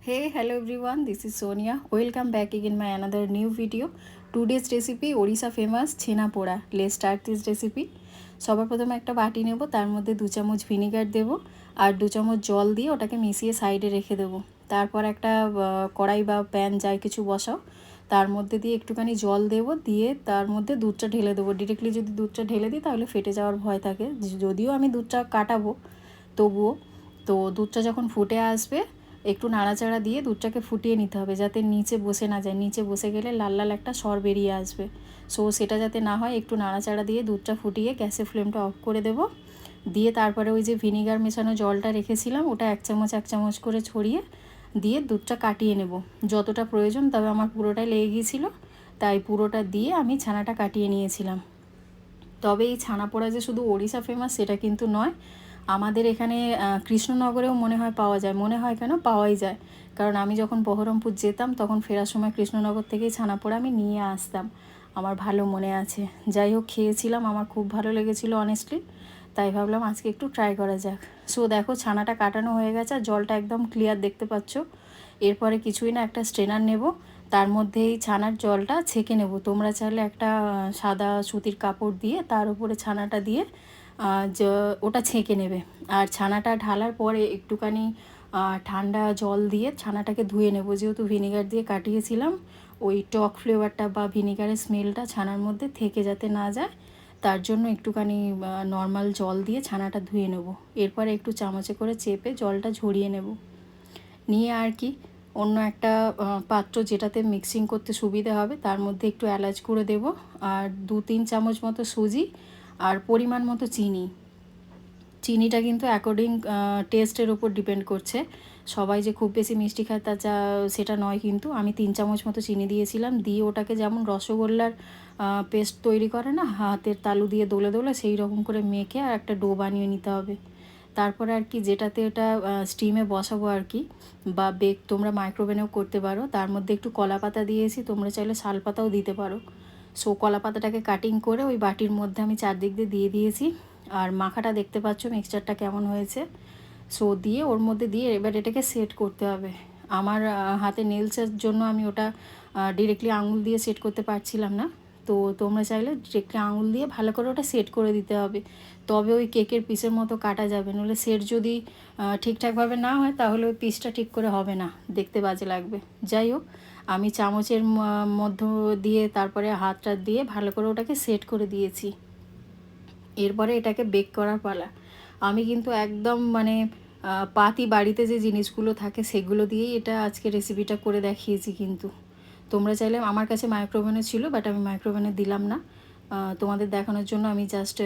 Hey, hello everyone, this is Sonia. Welcome back again my another new video. Today's recipe Odisha famous chhena poda. Let's start this recipe. সবার প্রথমে একটা বাটি নেব, তার মধ্যে 2 চামচ ভিনেগার দেব আর 2 চামচ জল দিয়ে ওটাকে মিশিয়ে সাইডে রেখে দেব। তারপর একটা কড়াই বা প্যান যাই কিছু বসাও, তার মধ্যে দিয়ে একটুখানি জল দেব, দিয়ে তার মধ্যে দুধটা ঢেলে দেবো। ডিরেক্টলি যদি দুধটা ঢেলে দিই তাহলে ফেটে যাওয়ার ভয় থাকে, যদিও আমি দুধটা কাটাবো তবুও। তো দুধটা যখন ফুটে আসবে একটু নাড়াচাড়া দিয়ে দুধটাকে ফুটিয়ে নিতে হবে, যাতে নিচে বসে না যায়। নিচে বসে গেলে লাল লাল একটা সর বেরিয়ে আসবে। সো সেটা যাতে না হয় একটু নাড়াচাড়া দিয়ে দুধটা ফুটিয়ে গ্যাসের ফ্লেমটা অফ করে দেব। দিয়ে তারপরে ওই যে ভিনিগার মেশানো জলটা রেখেছিলাম ওটা এক চামচ করে ছড়িয়ে দিয়ে দুধটা কাটিয়ে নেব যতটা প্রয়োজন। তবে আমার পুরোটাই লেগে গিয়েছিল, তাই পুরোটা দিয়ে আমি ছানাটা কাটিয়ে নিয়েছিলাম। তবে এই ছানা পোড়া যে শুধু ওড়িশা ফেমাস সেটা কিন্তু নয়, আমাদের এখানে কৃষ্ণনগরেও মনে হয় পাওয়া যায়। মনে হয় কেন, পাওয়াই যায়, কারণ আমি যখন বহরমপুর যেতাম তখন ফেরার সময় কৃষ্ণনগর থেকেই ছানা পোড়া আমি নিয়ে আসতাম, আমার ভালো মনে আছে। যাই হোক, খেয়েছিলাম, আমার খুব ভালো লেগেছিলো অনেস্টলি, তাই ভাবলাম আজকে একটু ট্রাই করা যাক। সো দেখো, ছানাটা কাটানো হয়ে গেছে আর জলটা একদম ক্লিয়ার দেখতে পাচ্ছ। এরপরে কিছুই না, একটা স্ট্রেনার নেব, তার মধ্যে এই ছানার জলটা ছেঁকে নেব। তোমরা চাইলে একটা সাদা সুতির কাপড় দিয়ে তার উপরে ছানাটা দিয়ে ওটা ছেঁকে নেবে। আর ছানাটা ঢালার পরে একটুখানি ঠান্ডা জল দিয়ে ছানাটাকে ধুয়ে নেব, যেহেতু ভিনেগার দিয়ে কাটিয়েছিলাম। ওই টক ফ্লেভারটা বা ভিনেগারের স্মেলটা ছানার মধ্যে থেকে যাতে না যায়, তার জন্য একটুখানি নর্মাল জল দিয়ে ছানাটা ধুয়ে নেব। এরপরে একটু চামচে করে চেপে জলটা ঝরিয়ে নেব। নিয়ে আর কি অন্য একটা পাত্র যেটাতে মিক্সিং করতে সুবিধা হবে, তার মধ্যে একটু এলাচ গুঁড়ো দেব আর 2-3 চামচ মতো সুজি আর পরিমাণ মতো চিনি। চিনিটা কিন্তু অ্যাকর্ডিং টেস্টের উপর ডিপেন্ড করছে। সবাই যে খুব বেশি মিষ্টি খায় সেটা নয়, কিন্তু আমি 3 চামচ মতো চিনি দিয়েছিলাম। দিয়ে ওটাকে যেমন রসগোল্লার পেস্ট তৈরি করে না হাতের তালু দিয়ে দোলে দোলে, সেই রকম করে মেখে আর একটা ডো বানিয়ে নিতে হবে। তারপরে আর কি যেটাতে ওটা স্টিমে বসাবো আর কি, বা বেক তোমরা মাইক্রোওভেনেও করতে পারো, তার মধ্যে একটু কলা পাতা দিয়েছি, তোমরা চাইলে শাল পাতাও দিতে পারো। সো কলা পাতাটাকে কাটিং করে ওই বাটির মধ্যে আমি চারদিক দিয়ে দিয়েছি। আর মাখাটা দেখতে পাচ্ছ মিক্সচারটা কেমন হয়েছে। সো দিয়ে ওর মধ্যে দিয়ে এবার এটাকে সেট করতে হবে। আমার হাতে নেলসের জন্য আমি ওটা ডিরেক্টলি আঙুল দিয়ে সেট করতে পারছিলাম না, তো তোমরা চাইলে ডিরেক্টলি আঙুল দিয়ে ভালো করে ওটা সেট করে দিতে হবে। তবে ওই কেকের পিসের মতো কাটা যাবে, নইলে সেট যদি ঠিকঠাকভাবে না হয় তাহলে ওই পিসটা ঠিক করে হবে না, দেখতে বাজে লাগবে। যাই হোক, আমি চামচের মধ্য দিয়ে তারপরে হাতটা দিয়ে ভালো করে ওটাকে সেট করে দিয়েছি। এরপরে এটাকে বেক করার পালা। আমি কিন্তু একদম মানে পাতি বাড়িতে যে জিনিসগুলো থাকে সেগুলো দিয়েই এটা আজকে রেসিপিটা করে দেখিয়েছি। কিন্তু তোমরা চাইলে, আমার কাছে মাইক্রোওভেনে ছিল বাট আমি মাইক্রোওভেনে দিলাম না, তোমাদের দেখানোর জন্য আমি জাস্ট